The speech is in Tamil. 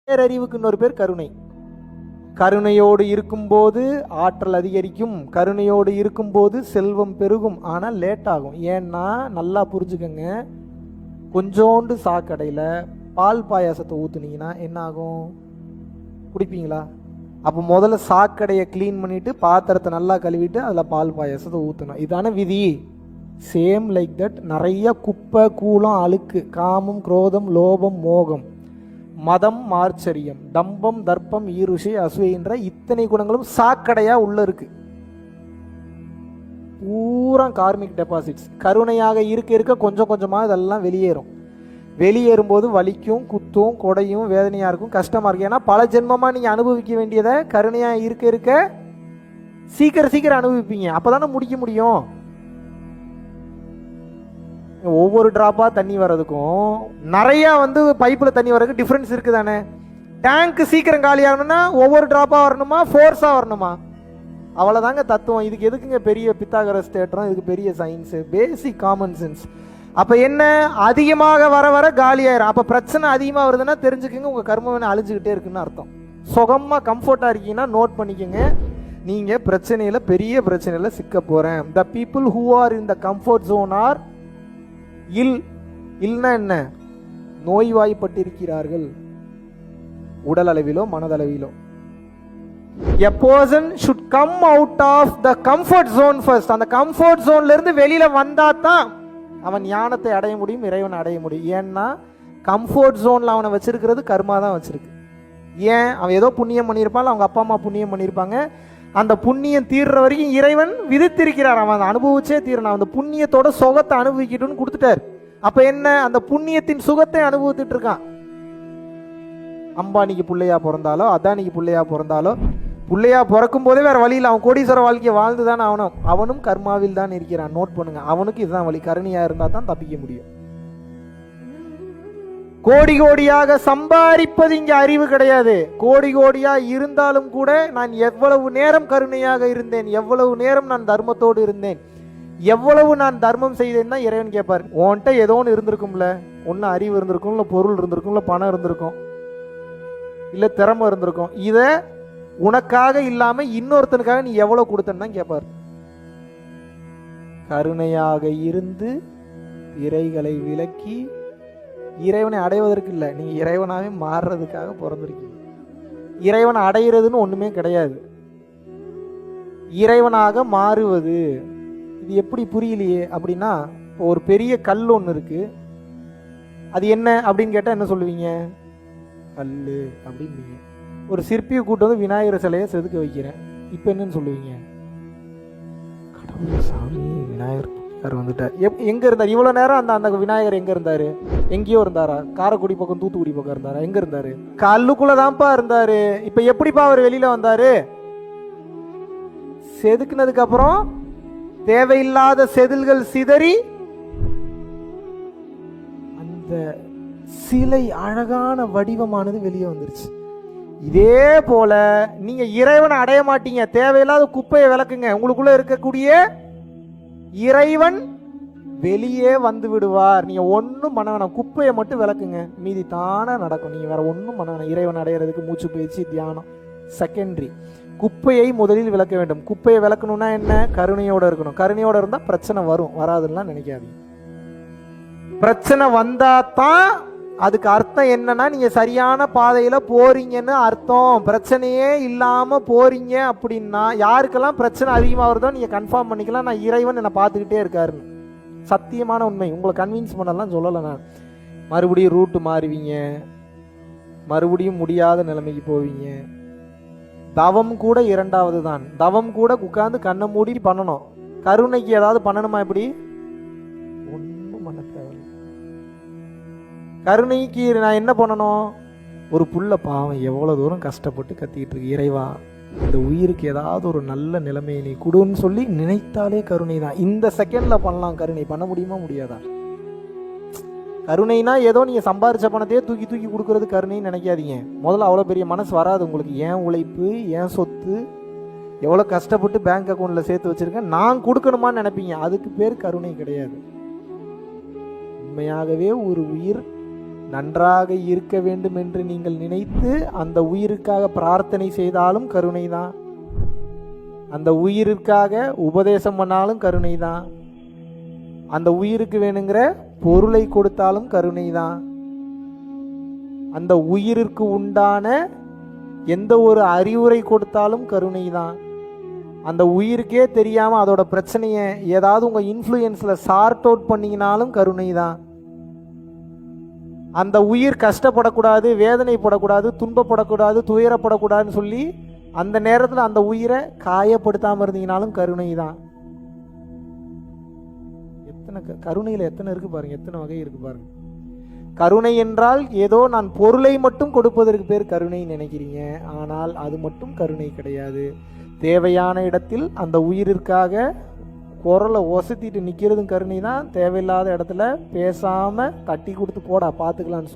பேரறிவுக்கு இன்னொரு பேர் கருணை. கருணையோடு இருக்கும்போது ஆற்றல் அதிகரிக்கும், கருணையோடு இருக்கும்போது செல்வம் பெருகும். ஆனால் லேட் ஆகும். ஏன்னா நல்லா புரிஞ்சுக்கங்க, கொஞ்சோண்டு சாக்கடையில் பால் பாயாசத்தை ஊற்றுனீங்கன்னா என்ன ஆகும்? குடிப்பீங்களா? அப்போ முதல்ல சாக்கடையை க்ளீன் பண்ணிவிட்டு பாத்திரத்தை நல்லா கழுவிட்டு அதில் பால் பாயாசத்தை ஊற்றணும். இதான விதி. சேம் லைக் தட் நிறைய குப்பை கூலம் அழுக்கு, காமம் குரோதம் லோபம் மோகம் மதம் மார்ச்சரியம் டம்பம் தர்ப்பம் ஈருஷை அசூயன்ற இத்தனை குணங்களும் சாக்கடையா உள்ள இருக்கு. பூரா கார்மிக் டெபாசிட்ஸ். கருணையாக இருக்க இருக்க கொஞ்சம் கொஞ்சமாக இதெல்லாம் வெளியேறும். வெளியேறும்போது வலிக்கும், குத்தும், கொடையும், வேதனையா இருக்கும், கஷ்டமா இருக்கும். ஏன்னா பல ஜென்மமா நீங்க அனுபவிக்க வேண்டியதை கருணையா இருக்க இருக்க சீக்கிரம் அனுபவிப்பீங்க. அப்பதானே முடிக்க முடியும். ஒவ்வொரு டிராப்பா தண்ணி வர்றதுக்கும் நிறைய பைப்புல தண்ணி வர்றதுக்கு டிஃபரன்ஸ் இருக்கு தானே. டேங்க் சீக்கிரம் காலி ஆகணும்னா ஒவ்வொரு டிராப்பா வரணுமா, ஃபோர்ஸா வரணுமா? அவ்வளவுதாங்க தத்துவம். இதுக்கு எதுக்குங்க பெரிய பித்தாகரஸ் தேட்டரும், இதுக்கு பெரிய சயின்ஸ், பேசிக் காமன் சென்ஸ். அப்ப என்ன, அதிகமாக வர வர காலி ஆயிரும். அப்ப பிரச்சனை அதிகமா வருதுன்னா தெரிஞ்சுக்கங்க, உங்க கர்மம் அழிஞ்சுக்கிட்டே இருக்குன்னு அர்த்தம். சுகமா கம்ஃபர்ட்டா இருக்கீங்கன்னா நோட் பண்ணிக்கங்க, நீங்க பிரச்சனையில பெரிய பிரச்சனையில சிக்க போறேன். The people who are in the comfort zone are இல்னா என்ன, நோய்வாய்ப்பட்டிருக்கிறார்கள், உடல் அளவிலோ மனதளவிலோ. A person should come out of the comfort zone first. அந்த கம்ஃபர்ட் ஜோன்ல இருந்து வெளியில வந்தா தான் அவன் ஞானத்தை அடைய முடியும், இறைவனை அடைய முடியும். ஏன்னா கம்ஃபர்ட் ஜோன்ல அவனை வச்சிருக்கிறது கர்மா தான் வச்சிருக்கு. ஏன்? அவன் ஏதோ புண்ணியம் பண்ணியிருப்பான், அவங்க அப்பா அம்மா புண்ணியம் பண்ணியிருப்பாங்க. அந்த புண்ணியம் தீர்ற வரைக்கும் இறைவன் விதித்திருக்கிறார், அவன் அதை அனுபவிச்சே தீரணும். அந்த புண்ணியத்தோட சுகத்தை அனுபவிக்கட்டும்னு கொடுத்துட்டார். அப்ப என்ன, அந்த புண்ணியத்தின் சுகத்தை அனுபவித்துட்டு இருக்கான். அம்பானிக்கு பிள்ளையா பிறந்தாலோ அதானிக்கு பிள்ளையா பிறந்தாலோ, பிள்ளையா பிறக்கும் போதே வேற வழியில் அவன் கோடீஸ்வர வாழ்க்கையை வாழ்ந்துதான் ஆகணும். அவனும் கர்மாவில் தான் இருக்கிறான். நோட் பண்ணுங்க, அவனுக்கு இதுதான் வழி. கருணையா இருந்தா தான் தப்பிக்க முடியும். கோடி கோடியாக சம்பாதிப்பது இங்க அறிவு கிடையாது. கோடி கோடியா இருந்தாலும் கூட நான் எவ்வளவு நேரம் கருணையாக இருந்தேன், எவ்வளவு நேரம் நான் தர்மத்தோடு இருந்தேன், எவ்வளவு நான் தர்மம் செய்தேன் தான் இறைவன் கேட்பார். உன்கிட்ட ஏதோ ஒன்று இருந்திருக்கும்ல, ஒன்னு அறிவு இருந்திருக்கும், இல்ல பொருள் இருந்திருக்கும், இல்ல பணம் இருந்திருக்கும், இல்ல திறமை இருந்திருக்கும். இத உனக்காக இல்லாம இன்னொருத்தனுக்காக நீ எவ்வளவு கொடுத்தன்னு தான் கேட்பார். கருணையாக இருந்து இறைகளை விலக்கி இறைவனை அடைவதற்கு இல்லை, நீங்க இறைவனாவே மாறுறதுக்காக பிறந்திருக்கீங்க. இறைவனை அடைகிறதுன்னு ஒண்ணுமே கிடையாது. இறைவனாக மாறுவது இது எப்படி புரியலையே அப்படின்னா, ஒரு பெரிய கல் ஒன்று இருக்கு, அது என்ன அப்படின்னு கேட்டா என்ன சொல்லுவீங்க? கல்லு அப்படின்பீங்க. ஒரு சிற்பியை கூட்டு வந்து விநாயகர் சிலையை செதுக்க வைக்கிறேன், இப்ப என்னன்னு சொல்லுவீங்க? கடவுள் சாமி, விநாயகர் வந்துட்டார். எங்க இருந்தார் இவ்வளவு நேரம்? அந்த அந்த விநாயகர் எங்க இருந்தாரு? எங்கேயோ இருந்தாரா? காரைக்குடி பக்கம் தூத்துக்குடி பக்கம் இருந்தாரா? எங்க இருந்தாரு? கல்லுக்குள்ளதான்ப்பா இருந்தாரு. இப்ப எப்படிப்பா அவர் வெளியில வந்தாரு? செதுக்குனதுக்கு அப்புறம் தேவையில்லாத செதில்கள் சிதறி அந்த சிலை அழகான வடிவமானது வெளியே வந்துருச்சு. இதே போல நீங்க இறைவனை அடைய மாட்டீங்க. தேவையில்லாத குப்பையை விளக்குங்க, உங்களுக்குள்ள இருக்கக்கூடிய இறைவன் வெளியே வந்து விடுவார். நீங்க ஒன்னும் பண்ண வேணாம், குப்பையை மட்டும் விளக்குங்க, மீதி தானே நடக்கும். நீங்க வேற ஒன்னும் பண்ண வேணாம். இறைவன் அடையிறதுக்கு மூச்சு பயிற்சி, தியானம் செகண்டரி. குப்பையை முதலில் விளக்க வேண்டும். குப்பையை விளக்கணும்னா என்ன? கருணையோட இருக்கணும். கருணையோட இருந்தா பிரச்சனை வரும், வராதுன்னா நினைக்காதீங்க. பிரச்சனை வந்தா தான் அதுக்கு அர்த்தம் என்னன்னா நீங்க சரியான பாதையில போறீங்கன்னு அர்த்தம். பிரச்சனையே இல்லாம போறீங்க அப்படின்னா, யாருக்கெல்லாம் பிரச்சனை அதிகமா வருதோ நீங்க கன்ஃபார்ம் பண்ணிக்கலாம், நான் இறைவன் என்னை பார்த்துக்கிட்டே இருக்காருன்னு. சத்தியமான உண்மை. உங்களை கன்வின்ஸ் பண்ணலாம் சொல்லலை நான். மறுபடியும் ரூட்டு மாறுவீங்க, மறுபடியும் முடியாத நிலைமைக்கு போவீங்க. தவம் கூட இரண்டாவது தான். தவம் கூட உட்கார்ந்து கண்ணை மூடி பண்ணணும். கருணைக்கு ஏதாவது பண்ணணுமா? இப்படி ஒன்றும் பண்ண தேவையில்லை. கருணைக்கு நான் என்ன பண்ணணும்? ஒரு புள்ள பாவம் எவ்வளவு தூரம் கஷ்டப்பட்டு கத்திக்கிட்டு இருக்கு, இறைவா இந்த உயிருக்கு ஏதாவது ஒரு நல்ல நிலைமையை நீ கொடுன்னு சொல்லி நினைத்தாலே கருணை தான். இந்த செகண்ட்ல பண்ணலாம். கருணை பண்ண முடியுமா? முடியாதா? கருணைனா ஏதோ நீங்க சம்பாரிச்ச பணத்தையே தூக்கி தூக்கி கொடுக்கறது கருணைன்னு நினைக்காதீங்க. முதல்ல அவ்வளோ பெரிய மனசு வராது உங்களுக்கு. ஏன் உழைப்பு, ஏன் சொத்து, எவ்வளோ கஷ்டப்பட்டு பேங்க் அக்கௌண்ட்ல சேர்த்து வச்சிருக்கேன், நான் கொடுக்கணுமான்னு நினைப்பீங்க. அதுக்கு பேர் கருணை கிடையாது. உண்மையாகவே ஒரு உயிர் நன்றாக இருக்க வேண்டும் என்று நீங்கள் நினைத்து அந்த உயிருக்காக பிரார்த்தனை செய்தாலும் கருணை தான். அந்த உயிருக்காக உபதேசம் பண்ணாலும் கருணை தான். அந்த உயிருக்கு வேணுங்கிற பொருளை கொடுத்தாலும் கருணை தான். அந்த உயிருக்கு உண்டான எந்த ஒரு அறிவுரை கொடுத்தாலும் கருணை தான். அந்த உயிருக்கே தெரியாமல் அதோட பிரச்சனையை ஏதாவது உங்கள் இன்ஃப்ளூயன்ஸில் சார்ட் அவுட் பண்ணிங்கனாலும் கருணை தான். அந்த உயிர் கஷ்டப்படக்கூடாது, வேதனைப்படக்கூடாது, துன்பப்படக்கூடாது, துயரப்படக்கூடாதுன்னு சொல்லி அந்த நேரத்தில் அந்த உயிரை காயப்படுத்தாமல் இருந்தீங்கனாலும் கருணை தான். எத்தனை கருணையில் எத்தனை இருக்கு பாருங்க, எத்தனை வகை இருக்கு பாருங்க. கருணை என்றால் ஏதோ நான் பொருளை மட்டும் கொடுப்பதற்கு பேர் கருணை நினைக்கிறீங்க. ஆனால் அது மட்டும் கருணை கிடையாது. தேவையான இடத்தில் அந்த உயிரிற்காக குரலை ஒசத்திட்டு நிற்கிறதும் கருணை தான். தேவையில்லாத இடத்துல பேசாமல் தட்டி கொடுத்து போடா பார்த்துக்கலான்னு